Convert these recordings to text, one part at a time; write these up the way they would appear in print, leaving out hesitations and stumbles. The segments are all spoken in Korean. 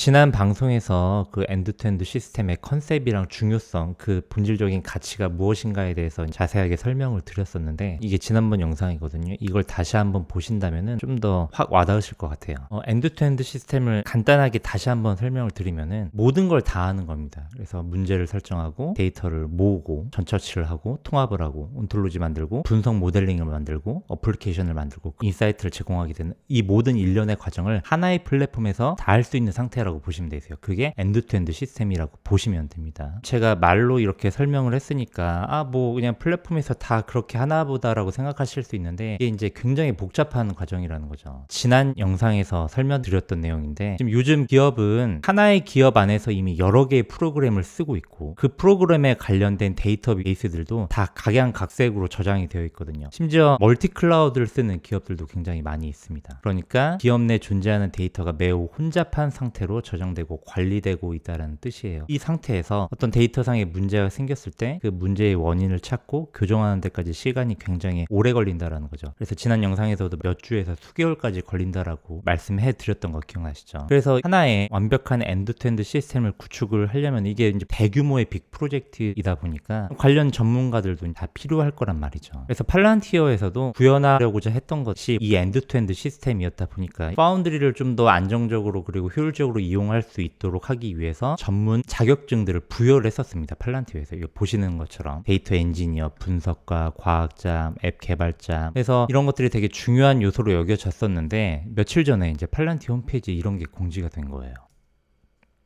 지난 방송에서 그 엔드투엔드 시스템의 컨셉이랑 중요성, 그 본질적인 가치가 무엇인가에 대해서 자세하게 설명을 드렸었는데, 이게 지난번 영상이거든요. 이걸 다시 한번 보신다면은 좀 더 확 와닿으실 것 같아요. 엔드투엔드 시스템을 간단하게 다시 한번 설명을 드리면은 모든 걸 다 하는 겁니다. 그래서 문제를 설정하고 데이터를 모으고 전처치를 하고 통합을 하고 온톨로지 만들고 분석 모델링을 만들고 어플리케이션을 만들고 인사이트를 제공하게 되는 이 모든 일련의 과정을 하나의 플랫폼에서 다 할 수 있는 상태라고 보시면 되세요. 그게 엔드투엔드 시스템이라고 보시면 됩니다. 제가 말로 이렇게 설명을 했으니까 뭐 그냥 플랫폼에서 다 그렇게 하나보다라고 생각하실 수 있는데, 이게 이제 굉장히 복잡한 과정이라는 거죠. 지난 영상에서 설명드렸던 내용인데, 지금 요즘 기업은 하나의 기업 안에서 이미 여러 개의 프로그램을 쓰고 있고, 그 프로그램에 관련된 데이터베이스들도 다 각양각색으로 저장이 되어 있거든요. 심지어 멀티클라우드를 쓰는 기업들도 굉장히 많이 있습니다. 그러니까 기업 내 존재하는 데이터가 매우 혼잡한 상태로 저장되고 관리되고 있다는 뜻이에요. 이 상태에서 어떤 데이터상의 문제가 생겼을 때 그 문제의 원인을 찾고 교정하는 데까지 시간이 굉장히 오래 걸린다라는 거죠. 그래서 지난 영상에서도 몇 주에서 수개월까지 걸린다라고 말씀해 드렸던 거 기억나시죠? 그래서 하나의 완벽한 엔드투엔드 시스템을 구축을 하려면 이게 이제 대규모의 빅 프로젝트이다 보니까 관련 전문가들도 다 필요할 거란 말이죠. 그래서 팔란티어에서도 구현하려고자 했던 것이 이 엔드투엔드 시스템이었다 보니까 파운드리를 좀 더 안정적으로 그리고 효율적으로 이용할 수 있도록 하기 위해서 전문 자격증들을 부여를 했었습니다. 팔란티어에서 이거 보시는 것처럼 데이터 엔지니어, 분석가, 과학자, 앱 개발자, 그래서 이런 것들이 되게 중요한 요소로 여겨졌었는데, 며칠 전에 이제 팔란티어 홈페이지에 이런 게 공지가 된 거예요.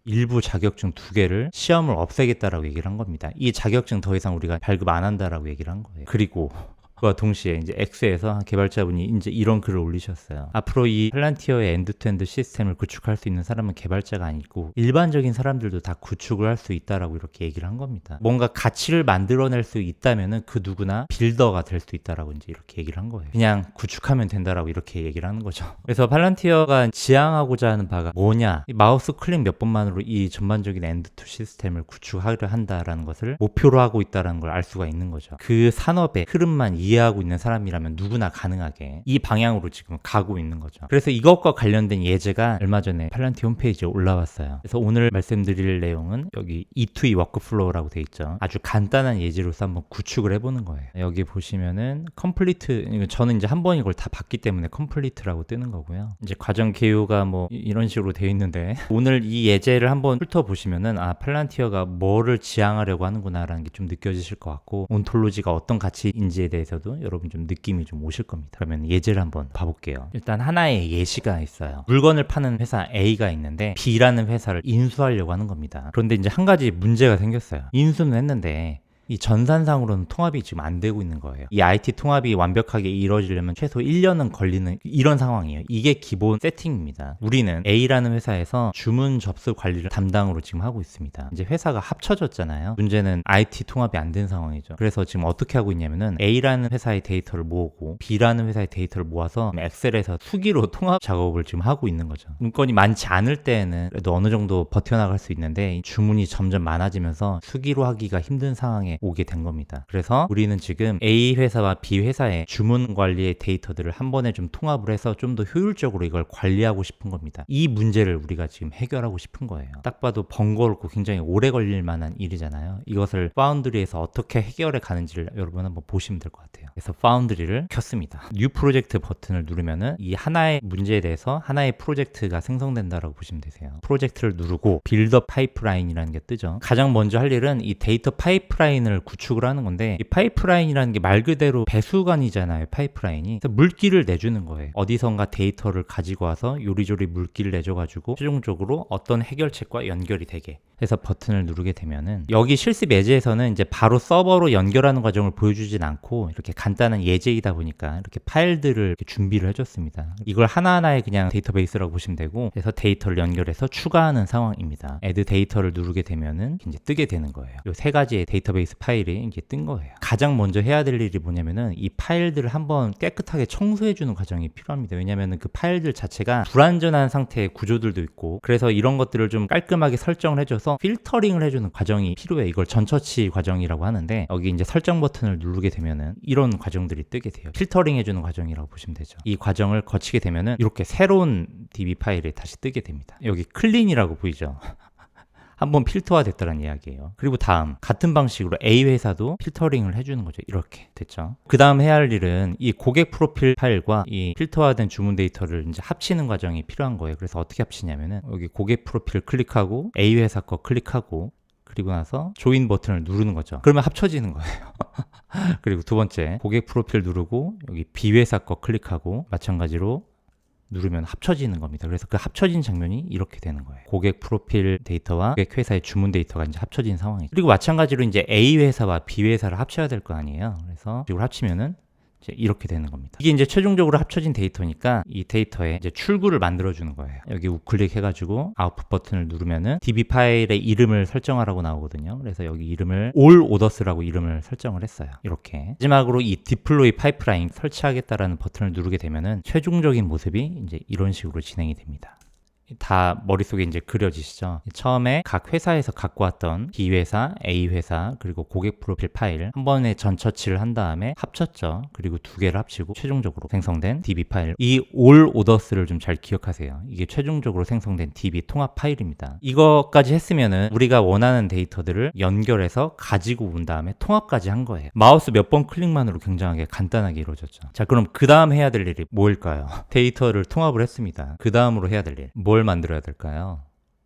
일부 자격증 2개를 시험을 없애겠다라고 얘기를 한 겁니다. 이 자격증 더 이상 우리가 발급 안 한다라고 얘기를 한 거예요. 그리고 그와 동시에 이제 X에서 개발자분이 이제 이런 글을 올리셨어요. 앞으로 이 팔란티어의 엔드투엔드 시스템을 구축할 수 있는 사람은 개발자가 아니고 일반적인 사람들도 다 구축을 할 수 있다라고 이렇게 얘기를 한 겁니다. 뭔가 가치를 만들어낼 수 있다면은 그 누구나 빌더가 될 수 있다라고 이제 이렇게 얘기를 한 거예요. 그냥 구축하면 된다라고 이렇게 얘기를 하는 거죠. 그래서 팔란티어가 지향하고자 하는 바가 뭐냐? 이 마우스 클릭 몇 번만으로 이 전반적인 엔드투 시스템을 구축하려 한다라는 것을 목표로 하고 있다라는 걸 알 수가 있는 거죠. 그 산업의 흐름만 이해하고 있는 사람이라면 누구나 가능하게 이 방향으로 지금 가고 있는 거죠. 그래서 이것과 관련된 예제가 얼마 전에 팔란티 홈페이지에 올라왔어요. 그래서 오늘 말씀드릴 내용은 여기 E2E 워크플로우라고 돼 있죠. 아주 간단한 예제로서 한번 구축을 해보는 거예요. 여기 보시면은 컴플리트, 저는 이제 한 번 이걸 다 봤기 때문에 컴플리트라고 뜨는 거고요. 이제 과정 개요가 뭐 이런 식으로 되어 있는데, 오늘 이 예제를 한번 훑어보시면은 팔란티어가 뭐를 지향하려고 하는구나라는 게 좀 느껴지실 것 같고, 온톨로지가 어떤 가치인지에 대해서 여러분 좀 느낌이 좀 오실 겁니다. 그러면 예제를 한번 봐볼게요. 일단 하나의 예시가 있어요. 물건을 파는 회사 A가 있는데 B라는 회사를 인수하려고 하는 겁니다. 그런데 이제 한 가지 문제가 생겼어요. 인수는 했는데 이 전산상으로는 통합이 지금 안 되고 있는 거예요. 이 IT 통합이 완벽하게 이루어지려면 최소 1년은 걸리는 이런 상황이에요. 이게 기본 세팅입니다. 우리는 A라는 회사에서 주문 접수 관리를 담당으로 지금 하고 있습니다. 이제 회사가 합쳐졌잖아요. 문제는 IT 통합이 안 된 상황이죠. 그래서 지금 어떻게 하고 있냐면은 A라는 회사의 데이터를 모으고 B라는 회사의 데이터를 모아서 엑셀에서 수기로 통합 작업을 지금 하고 있는 거죠. 문건이 많지 않을 때에는 그래도 어느 정도 버텨나갈 수 있는데, 주문이 점점 많아지면서 수기로 하기가 힘든 상황에 오게 된 겁니다. 그래서 우리는 지금 A 회사와 B 회사의 주문 관리의 데이터들을 한 번에 좀 통합을 해서 좀 더 효율적으로 이걸 관리하고 싶은 겁니다. 이 문제를 우리가 지금 해결하고 싶은 거예요. 딱 봐도 번거롭고 굉장히 오래 걸릴 만한 일이잖아요. 이것을 파운드리에서 어떻게 해결해 가는지를 여러분 한번 보시면 될 것 같아요. 그래서 파운드리를 켰습니다. 뉴 프로젝트 버튼을 누르면은 이 하나의 문제에 대해서 하나의 프로젝트가 생성된다라고 보시면 되세요. 프로젝트를 누르고 빌더 파이프라인이라는 게 뜨죠. 가장 먼저 할 일은 이 데이터 파이프라인을 구축을 하는 건데, 이 파이프라인이라는 게 말 그대로 배수관이잖아요. 파이프라인이. 그래서 물기를 내주는 거예요. 어디선가 데이터를 가지고 와서 요리조리 물기를 내줘가지고 최종적으로 어떤 해결책과 연결이 되게 해서 버튼을 누르게 되면은, 여기 실습 예제에서는 이제 바로 서버로 연결하는 과정을 보여주진 않고 이렇게 간단한 예제이다 보니까 이렇게 파일들을 이렇게 준비를 해줬습니다. 이걸 하나하나의 그냥 데이터베이스라고 보시면 되고, 그래서 데이터를 연결해서 추가하는 상황입니다. add 데이터를 누르게 되면은 이제 뜨게 되는 거예요. 이 세 가지의 데이터베이스 데이터베이스 파일이 이게 뜬 거예요. 가장 먼저 해야 될 일이 뭐냐면은 이 파일들을 한번 깨끗하게 청소해주는 과정이 필요합니다. 왜냐면은 그 파일들 자체가 불완전한 상태의 구조들도 있고, 그래서 이런 것들을 좀 깔끔하게 설정을 해줘서 필터링을 해주는 과정이 필요해. 이걸 전처치 과정이라고 하는데, 여기 이제 설정 버튼을 누르게 되면은 이런 과정들이 뜨게 돼요. 필터링 해주는 과정이라고 보시면 되죠. 이 과정을 거치게 되면은 이렇게 새로운 DB 파일이 다시 뜨게 됩니다. 여기 클린이라고 보이죠? 한번 필터화 됐다는 이야기예요. 그리고 다음 같은 방식으로 A 회사도 필터링을 해주는 거죠. 이렇게 됐죠. 그 다음 해야 할 일은 이 고객 프로필 파일과 이 필터화된 주문 데이터를 이제 합치는 과정이 필요한 거예요. 그래서 어떻게 합치냐면은 여기 고객 프로필 클릭하고 A 회사 거 클릭하고, 그리고 나서 조인 버튼을 누르는 거죠. 그러면 합쳐지는 거예요. 그리고 두 번째, 고객 프로필 누르고 여기 B 회사 거 클릭하고 마찬가지로 누르면 합쳐지는 겁니다. 그래서 그 합쳐진 장면이 이렇게 되는 거예요. 고객 프로필 데이터와 고객 회사의 주문 데이터가 이제 합쳐진 상황이죠. 그리고 마찬가지로 이제 A 회사와 B 회사를 합쳐야 될 거 아니에요. 그래서 이걸 합치면은 이제 이렇게 되는 겁니다. 이게 이제 최종적으로 합쳐진 데이터니까 이 데이터에 이제 출구를 만들어 주는 거예요. 여기 우클릭 해가지고 아웃풋 버튼을 누르면은 DB 파일의 이름을 설정하라고 나오거든요. 그래서 여기 이름을 all orders라고 이름을 설정을 했어요. 이렇게 마지막으로 이 디플로이 파이프라인 설치하겠다라는 버튼을 누르게 되면은 최종적인 모습이 이제 이런 식으로 진행이 됩니다. 다 머릿속에 이제 그려지시죠? 처음에 각 회사에서 갖고 왔던 B 회사, A 회사, 그리고 고객 프로필 파일 한 번에 전처치를 한 다음에 합쳤죠. 그리고 두 개를 합치고 최종적으로 생성된 DB 파일. 이 all orders를 좀 잘 기억하세요. 이게 최종적으로 생성된 DB 통합 파일입니다. 이거까지 했으면은 우리가 원하는 데이터들을 연결해서 가지고 온 다음에 통합까지 한 거예요. 마우스 몇 번 클릭만으로 굉장하게 간단하게 이루어졌죠. 자, 그럼 그 다음 해야 될 일이 뭘까요? 데이터를 통합을 했습니다. 그 다음으로 해야 될 일. 뭘 만들어야 될까요?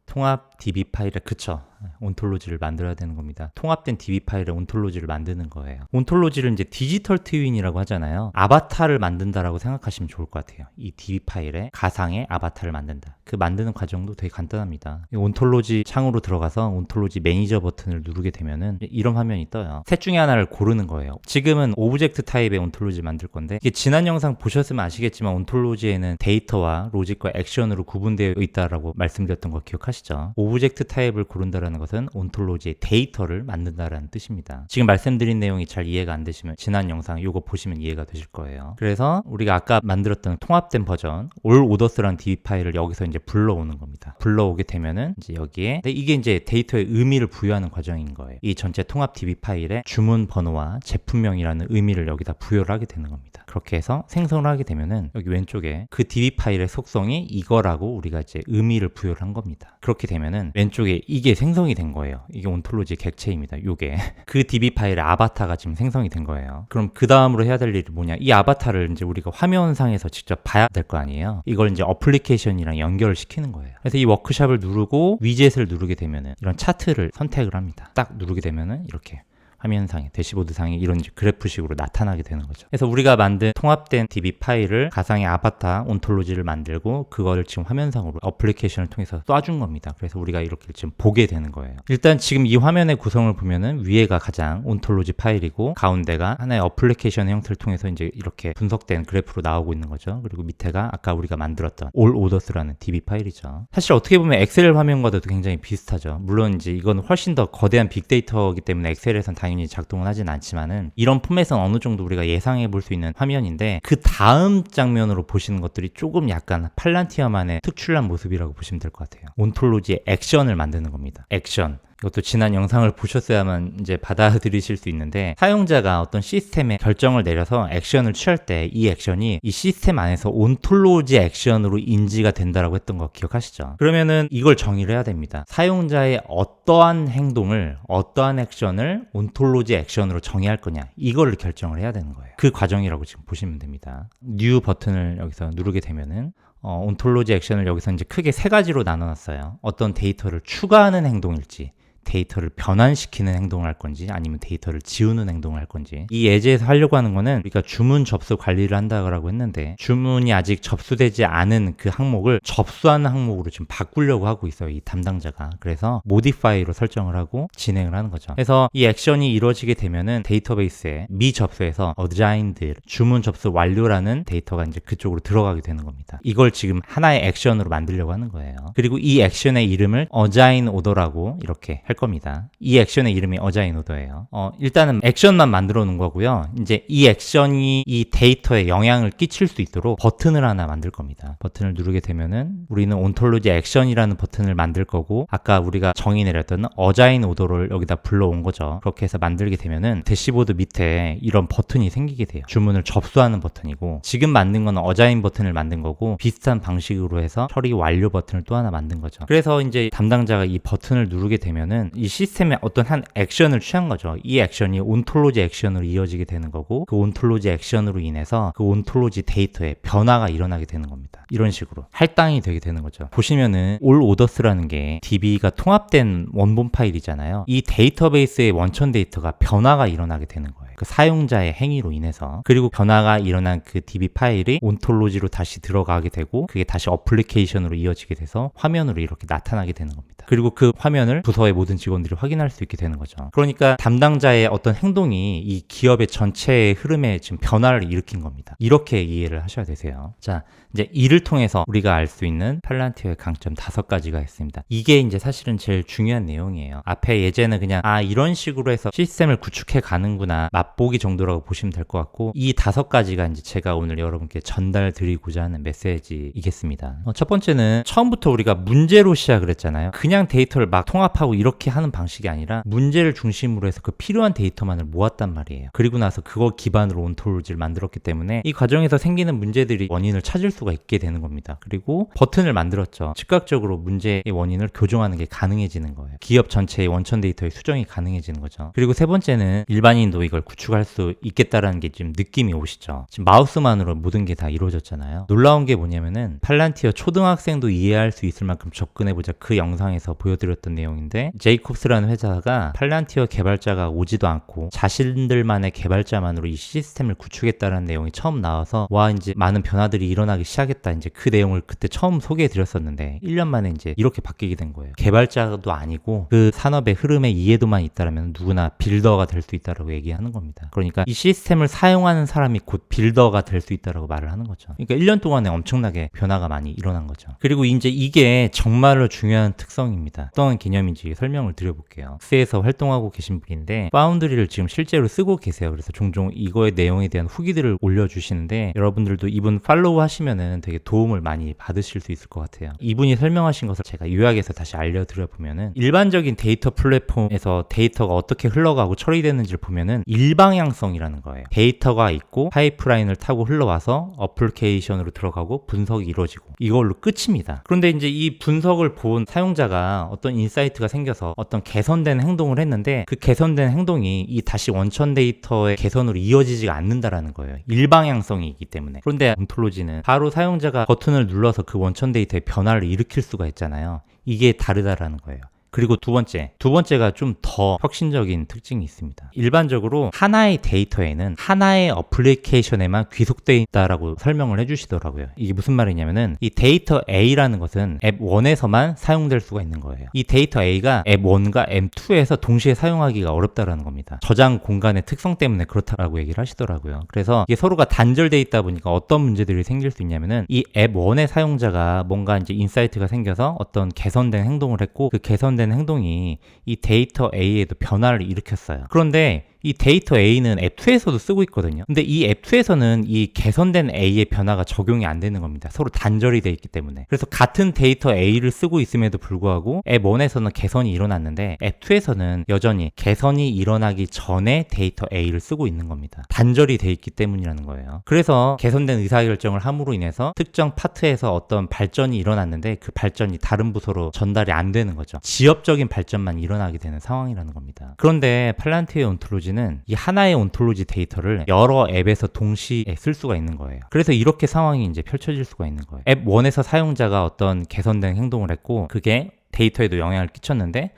통합 DB 파일에, 그쵸? 온톨로지를 만들어야 되는 겁니다. 통합된 DB 파일에 온톨로지를 만드는 거예요. 온톨로지를 이제 디지털 트윈이라고 하잖아요. 아바타를 만든다라고 생각하시면 좋을 것 같아요. 이 DB 파일에 가상의 아바타를 만든다. 그 만드는 과정도 되게 간단합니다. 온톨로지 창으로 들어가서 온톨로지 매니저 버튼을 누르게 되면은 이런 화면이 떠요. 셋 중에 하나를 고르는 거예요. 지금은 오브젝트 타입의 온톨로지를 만들 건데, 이게 지난 영상 보셨으면 아시겠지만 온톨로지에는 데이터와 로직과 액션으로 구분되어 있다라고 말씀드렸던 거 기억하시죠? 오브젝트 타입을 고른다라는 것은 온톨로지의 데이터를 만든다라는 뜻입니다. 지금 말씀드린 내용이 잘 이해가 안 되시면 지난 영상 이거 보시면 이해가 되실 거예요. 그래서 우리가 아까 만들었던 통합된 버전 all orders라는 DB 파일을 여기서 이제 불러오는 겁니다. 불러오게 되면은 이제 여기에 이게 이제 데이터의 의미를 부여하는 과정인 거예요. 이 전체 통합 DB 파일에 주문 번호와 제품명이라는 의미를 여기다 부여를 하게 되는 겁니다. 그렇게 해서 생성을 하게 되면은 여기 왼쪽에 그 DB 파일의 속성이 이거라고 우리가 이제 의미를 부여를 한 겁니다. 그렇게 되면은 왼쪽에 이게 생성이 된 거예요. 이게 온톨로지 객체입니다. 요게 그 DB 파일의 아바타가 지금 생성이 된 거예요. 그럼 그 다음으로 해야 될 일이 뭐냐? 이 아바타를 이제 우리가 화면상에서 직접 봐야 될 거 아니에요. 이걸 이제 어플리케이션이랑 연결을 시키는 거예요. 그래서 이 워크샵을 누르고 위젯을 누르게 되면은 이런 차트를 선택을 합니다. 딱 누르게 되면은 이렇게 화면상에, 대시보드상에 이런 그래프식으로 나타나게 되는 거죠. 그래서 우리가 만든 통합된 DB 파일을 가상의 아바타 온톨로지를 만들고 그거를 지금 화면상으로 어플리케이션을 통해서 쏴준 겁니다. 그래서 우리가 이렇게 지금 보게 되는 거예요. 일단 지금 이 화면의 구성을 보면은 위에가 가장 온톨로지 파일이고 가운데가 하나의 어플리케이션 형태를 통해서 이제 이렇게 분석된 그래프로 나오고 있는 거죠. 그리고 밑에가 아까 우리가 만들었던 all orders라는 DB 파일이죠. 사실 어떻게 보면 엑셀 화면과도 굉장히 비슷하죠. 물론 이제 이건 훨씬 더 거대한 빅데이터이기 때문에 엑셀에선 당연히 작동은 하진 않지만은 이런 포맷은 어느 정도 우리가 예상해 볼 수 있는 화면인데, 그 다음 장면으로 보시는 것들이 조금 약간 팔란티어만의 특출난 모습이라고 보시면 될 것 같아요. 온톨로지의 액션을 만드는 겁니다. 액션. 이것도 지난 영상을 보셨어야만 이제 받아들이실 수 있는데, 사용자가 어떤 시스템에 결정을 내려서 액션을 취할 때 이 액션이 이 시스템 안에서 온톨로지 액션으로 인지가 된다라고 했던 거 기억하시죠? 그러면은 이걸 정의를 해야 됩니다. 사용자의 어떠한 행동을, 어떠한 액션을 온톨로지 액션으로 정의할 거냐, 이거를 결정을 해야 되는 거예요. 그 과정이라고 지금 보시면 됩니다. 뉴 버튼을 여기서 누르게 되면은 온톨로지 액션을 여기서 이제 크게 세 가지로 나눠놨어요. 어떤 데이터를 추가하는 행동일지, 데이터를 변환시키는 행동을 할 건지, 아니면 데이터를 지우는 행동을 할 건지. 이 예제에서 하려고 하는 거는 우리가 주문 접수 관리를 한다고 했는데, 주문이 아직 접수되지 않은 그 항목을 접수하는 항목으로 지금 바꾸려고 하고 있어요, 이 담당자가. 그래서 modify로 설정을 하고 진행을 하는 거죠. 그래서 이 액션이 이루어지게 되면은 데이터베이스에 미접수에서 assigned 주문 접수 완료라는 데이터가 이제 그쪽으로 들어가게 되는 겁니다. 이걸 지금 하나의 액션으로 만들려고 하는 거예요. 그리고 이 액션의 이름을 assign order라고 이렇게 할 할 겁니다. 이 액션의 이름이 어자인 오더예요. 일단은 액션만 만들어 놓은 거고요. 이제 이 액션이 이 데이터에 영향을 끼칠 수 있도록 버튼을 하나 만들 겁니다. 버튼을 누르게 되면은 우리는 온톨로지 액션이라는 버튼을 만들 거고, 아까 우리가 정의 내렸던 어자인 오더를 여기다 불러온 거죠. 그렇게 해서 만들게 되면은 대시보드 밑에 이런 버튼이 생기게 돼요. 주문을 접수하는 버튼이고, 지금 만든 거는 어자인 버튼을 만든 거고, 비슷한 방식으로 해서 처리 완료 버튼을 또 하나 만든 거죠. 그래서 이제 담당자가 이 버튼을 누르게 되면은 이 시스템에 어떤 한 액션을 취한 거죠. 이 액션이 온톨로지 액션으로 이어지게 되는 거고, 그 온톨로지 액션으로 인해서 그 온톨로지 데이터에 변화가 일어나게 되는 겁니다. 이런 식으로 할당이 되게 되는 거죠. 보시면은 all orders라는 게 DB가 통합된 원본 파일이잖아요. 이 데이터베이스의 원천 데이터가 변화가 일어나게 되는 거예요. 그 사용자의 행위로 인해서. 그리고 변화가 일어난 그 DB 파일이 온톨로지로 다시 들어가게 되고, 그게 다시 어플리케이션으로 이어지게 돼서 화면으로 이렇게 나타나게 되는 겁니다. 그리고 그 화면을 부서의 모든 직원들이 확인할 수 있게 되는 거죠. 그러니까 담당자의 어떤 행동이 이 기업의 전체의 흐름에 지금 변화를 일으킨 겁니다. 이렇게 이해를 하셔야 되세요. 자, 이제 이를 통해서 우리가 알 수 있는 팔란티어의 강점 5가지가 있습니다. 이게 이제 사실은 제일 중요한 내용이에요. 앞에 예제는 그냥 이런 식으로 해서 시스템을 구축해 가는구나, 맛보기 정도라고 보시면 될 것 같고, 이 5가지가 이제 제가 오늘 여러분께 전달드리고자 하는 메시지이겠습니다. 첫 번째는 처음부터 우리가 문제로 시작을 했잖아요. 그냥 데이터를 막 통합하고 이렇게 하는 방식이 아니라 문제를 중심으로 해서 그 필요한 데이터만을 모았단 말이에요. 그리고 나서 그거 기반으로 온톨로지를 만들었기 때문에 이 과정에서 생기는 문제들이 원인을 찾을 수가 있게 되는 겁니다. 그리고 버튼을 만들었죠. 즉각적으로 문제의 원인을 교정하는 게 가능해지는 거예요. 기업 전체의 원천 데이터의 수정이 가능해지는 거죠. 그리고 세 번째는 일반인도 이걸 구축할 수 있겠다라는 게 지금 느낌이 오시죠. 지금 마우스만으로 모든 게 다 이루어졌잖아요. 놀라운 게 뭐냐면은 팔란티어 초등학생도 이해할 수 있을 만큼 접근해보자, 그 영상에서 보여드렸던 내용인데, 제이콥스라는 회사가 팔란티어 개발자가 오지도 않고 자신들만의 개발자만으로 이 시스템을 구축했다는 내용이 처음 나와서, 와, 이제 많은 변화들이 일어나기 시작했다, 이제 그 내용을 그때 처음 소개해드렸었는데 1년 만에 이제 이렇게 바뀌게 된 거예요. 개발자도 아니고 그 산업의 흐름에 이해도만 있다면 누구나 빌더가 될 수 있다라고 얘기하는 겁니다. 그러니까 이 시스템을 사용하는 사람이 곧 빌더가 될 수 있다라고 말을 하는 거죠. 그러니까 1년 동안에 엄청나게 변화가 많이 일어난 거죠. 그리고 이제 이게 정말로 중요한 특성입니다. 어떤 개념인지 설명을 드려볼게요. 스에서 활동하고 계신 분인데 파운드리를 지금 실제로 쓰고 계세요. 그래서 종종 이거의 내용에 대한 후기들을 올려주시는데, 여러분들도 이분 팔로우 하시면은 되게 도움을 많이 받으실 수 있을 것 같아요. 이분이 설명하신 것을 제가 요약해서 다시 알려드려보면은, 일반적인 데이터 플랫폼에서 데이터가 어떻게 흘러가고 처리되는지를 보면은 일방향성이라는 거예요. 데이터가 있고 파이프라인을 타고 흘러와서 어플리케이션으로 들어가고 분석이 이루어지고 이걸로 끝입니다. 그런데 이제 이 분석을 본 사용자가 어떤 인사이트가 생겨서 어떤 개선된 행동을 했는데, 그 개선된 행동이 이 다시 원천 데이터의 개선으로 이어지지가 않는다라는 거예요. 일방향성이 있기 때문에. 그런데 온톨로지는 바로 사용자가 버튼을 눌러서 그 원천 데이터의 변화를 일으킬 수가 있잖아요. 이게 다르다라는 거예요. 그리고 두 번째가 좀 더 혁신적인 특징이 있습니다. 일반적으로 하나의 데이터에는 하나의 어플리케이션에만 귀속되어 있다라고 설명을 해주시더라고요. 이게 무슨 말이냐면은, 이 데이터 A라는 것은 앱 1에서만 사용될 수가 있는 거예요. 이 데이터 A가 앱 1과 앱 2에서 동시에 사용하기가 어렵다라는 겁니다. 저장 공간의 특성 때문에 그렇다라고 얘기를 하시더라고요. 그래서 이게 서로가 단절되어 있다 보니까 어떤 문제들이 생길 수 있냐면은, 이 앱 1의 사용자가 뭔가 이제 인사이트가 생겨서 어떤 개선된 행동을 했고, 그 개선된 행동이 이 데이터 A에도 변화를 일으켰어요. 그런데 이 데이터 A는 앱2에서도 쓰고 있거든요. 근데 이 앱2에서는 이 개선된 A의 변화가 적용이 안 되는 겁니다. 서로 단절이 돼 있기 때문에. 그래서 같은 데이터 A를 쓰고 있음에도 불구하고 앱1에서는 개선이 일어났는데 앱2에서는 여전히 개선이 일어나기 전에 데이터 A를 쓰고 있는 겁니다. 단절이 돼 있기 때문이라는 거예요. 그래서 개선된 의사결정을 함으로 인해서 특정 파트에서 어떤 발전이 일어났는데 그 발전이 다른 부서로 전달이 안 되는 거죠. 지엽적인 발전만 일어나게 되는 상황이라는 겁니다. 그런데 팔란티어 온톨로지 이 하나의 온톨로지 데이터를 여러 앱에서 동시에 쓸 수가 있는 거예요. 그래서 이렇게 상황이 이제 펼쳐질 수가 있는 거예요. 앱 1에서 사용자가 어떤 개선된 행동을 했고, 그게 데이터에도 영향을 끼쳤는데,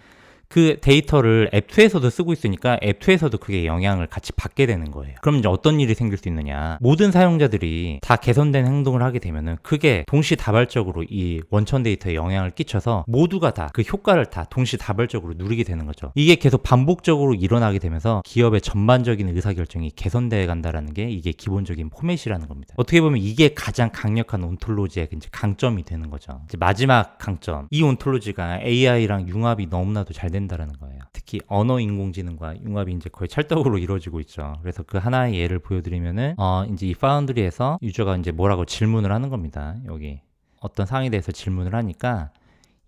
그 데이터를 앱2에서도 쓰고 있으니까 앱2에서도 그게 영향을 같이 받게 되는 거예요. 그럼 이제 어떤 일이 생길 수 있느냐. 모든 사용자들이 다 개선된 행동을 하게 되면은 그게 동시다발적으로 이 원천 데이터에 영향을 끼쳐서 모두가 다 그 효과를 다 동시다발적으로 누리게 되는 거죠. 이게 계속 반복적으로 일어나게 되면서 기업의 전반적인 의사결정이 개선되어 간다라는 게 이게 기본적인 포맷이라는 겁니다. 어떻게 보면 이게 가장 강력한 온톨로지의 이제 강점이 되는 거죠. 이제 마지막 강점. 이 온톨로지가 AI랑 융합이 너무나도 잘 된다는 된다라는 거예요. 특히 언어 인공지능과 융합이 이제 거의 찰떡으로 이루어지고 있죠. 그래서 그 하나의 예를 보여드리면은 이제 이 파운드리에서 유저가 이제 뭐라고 질문을 하는 겁니다. 여기 어떤 사항에 대해서 질문을 하니까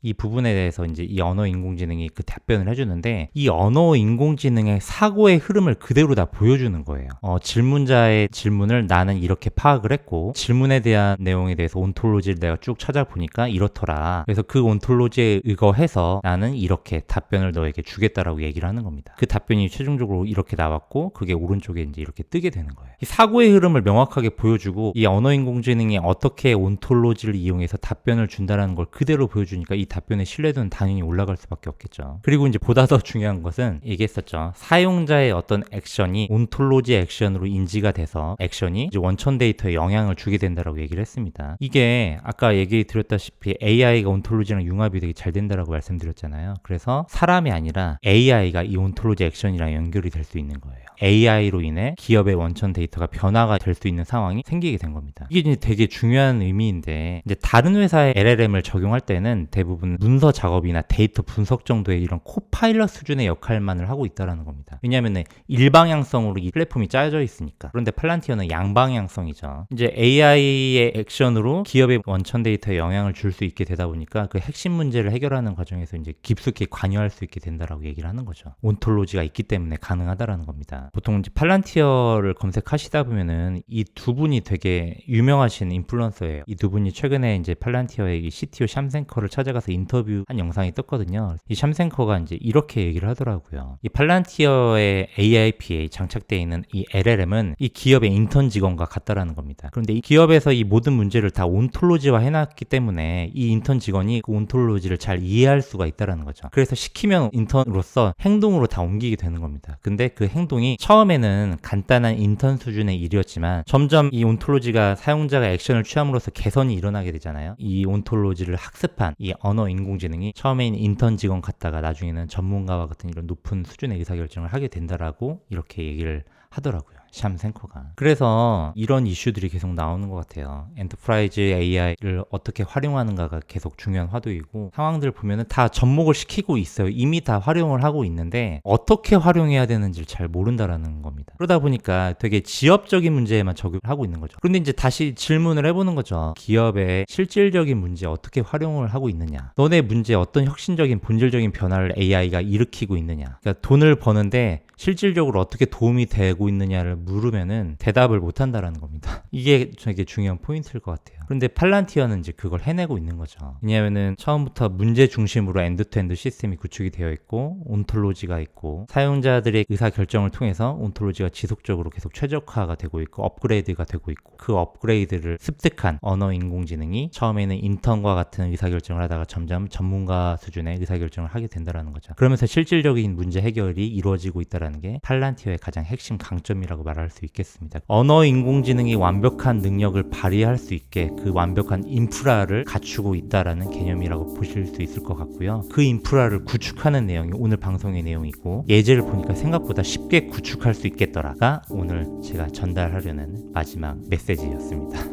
이 부분에 대해서 이제 이 언어 인공지능이 그 답변을 해주는데, 이 언어 인공지능의 사고의 흐름을 그대로 다 보여주는 거예요. 질문자의 질문을 나는 이렇게 파악을 했고, 질문에 대한 내용에 대해서 온톨로지를 내가 쭉 찾아보니까 이렇더라. 그래서 그 온톨로지에 의거해서 나는 이렇게 답변을 너에게 주겠다라고 얘기를 하는 겁니다. 그 답변이 최종적으로 이렇게 나왔고, 그게 오른쪽에 이제 이렇게 뜨게 되는 거예요. 이 사고의 흐름을 명확하게 보여주고, 이 언어 인공지능이 어떻게 온톨로지를 이용해서 답변을 준다는 걸 그대로 보여주니까 이 답변의 신뢰도는 당연히 올라갈 수밖에 없겠죠. 그리고 이제 보다 더 중요한 것은 얘기했었죠. 사용자의 어떤 액션이 온톨로지 액션으로 인지가 돼서 액션이 이제 원천 데이터에 영향을 주게 된다라고 얘기를 했습니다. 이게 아까 얘기 드렸다시피 AI가 온톨로지랑 융합이 되게 잘 된다라고 말씀드렸잖아요. 그래서 사람이 아니라 AI가 이 온톨로지 액션이랑 연결이 될 수 있는 거예요. AI로 인해 기업의 원천 데이터가 변화가 될 수 있는 상황이 생기게 된 겁니다. 이게 이제 되게 중요한 의미인데, 이제 다른 회사의 LLM을 적용할 때는 대부분 문서 작업이나 데이터 분석 정도의 이런 코파일럿 수준의 역할만을 하고 있다는 겁니다. 왜냐하면 일방향성으로 이 플랫폼이 짜여져 있으니까. 그런데 팔란티어는 양방향성이죠. 이제 AI의 액션으로 기업의 원천 데이터에 영향을 줄 수 있게 되다 보니까 그 핵심 문제를 해결하는 과정에서 이제 깊숙이 관여할 수 있게 된다라고 얘기를 하는 거죠. 온톨로지가 있기 때문에 가능하다라는 겁니다. 보통 이제 팔란티어를 검색하시다 보면은 이 두 분이 되게 유명하신 인플루언서예요. 이 두 분이 최근에 이제 팔란티어의 이 CTO 샴생커를 찾아가서 인터뷰한 영상이 떴거든요. 이 샴생커가 이제 이렇게 얘기를 하더라고요. 이 팔란티어의 AIP에 장착되어 있는 이 LLM은 이 기업의 인턴 직원과 같다라는 겁니다. 그런데 이 기업에서 이 모든 문제를 다 온톨로지화 해놨기 때문에 이 인턴 직원이 그 온톨로지를 잘 이해할 수가 있다라는 거죠. 그래서 시키면 인턴으로서 행동으로 다 옮기게 되는 겁니다. 근데 그 행동이 처음에는 간단한 인턴 수준의 일이었지만 점점 이 온톨로지가 사용자가 액션을 취함으로써 개선이 일어나게 되잖아요. 이 온톨로지를 학습한 이 언어 인공지능이 처음에는 인턴 직원 같다가 나중에는 전문가와 같은 이런 높은 수준의 의사결정을 하게 된다라고 이렇게 얘기를 하더라고요. 샴생커가. 그래서 이런 이슈들이 계속 나오는 것 같아요. 엔터프라이즈 AI를 어떻게 활용하는가가 계속 중요한 화두이고, 상황들 보면은 다 접목을 시키고 있어요. 이미 다 활용을 하고 있는데 어떻게 활용해야 되는지를 잘 모른다라는 겁니다. 그러다 보니까 되게 지엽적인 문제에만 적용을 하고 있는 거죠. 그런데 이제 다시 질문을 해보는 거죠. 기업의 실질적인 문제 어떻게 활용을 하고 있느냐, 너네 문제 어떤 혁신적인 본질적인 변화를 AI가 일으키고 있느냐, 그러니까 돈을 버는데 실질적으로 어떻게 도움이 되고 있느냐를 물으면은 대답을 못 한다라는 겁니다. 이게 되게 중요한 포인트일 것 같아요. 그런데 팔란티어는 이제 그걸 해내고 있는 거죠. 왜냐하면은 처음부터 문제 중심으로 엔드투엔드 시스템이 구축이 되어 있고, 온톨로지가 있고, 사용자들의 의사 결정을 통해서 온톨로지가 지속적으로 계속 최적화가 되고 있고 업그레이드가 되고 있고, 그 업그레이드를 습득한 언어 인공지능이 처음에는 인턴과 같은 의사 결정을 하다가 점점 전문가 수준의 의사 결정을 하게 된다라는 거죠. 그러면서 실질적인 문제 해결이 이루어지고 있다라는 게 팔란티어의 가장 핵심 강점이라고 말할 수 있겠습니다. 언어 인공지능이 완벽한 능력을 발휘할 수 있게 그 완벽한 인프라를 갖추고 있다라는 개념이라고 보실 수 있을 것 같고요. 그 인프라를 구축하는 내용이 오늘 방송의 내용이고, 예제를 보니까 생각보다 쉽게 구축할 수 있겠더라가 오늘 제가 전달하려는 마지막 메시지였습니다.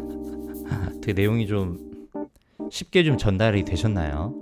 그 내용이 좀 쉽게 좀 전달이 되셨나요?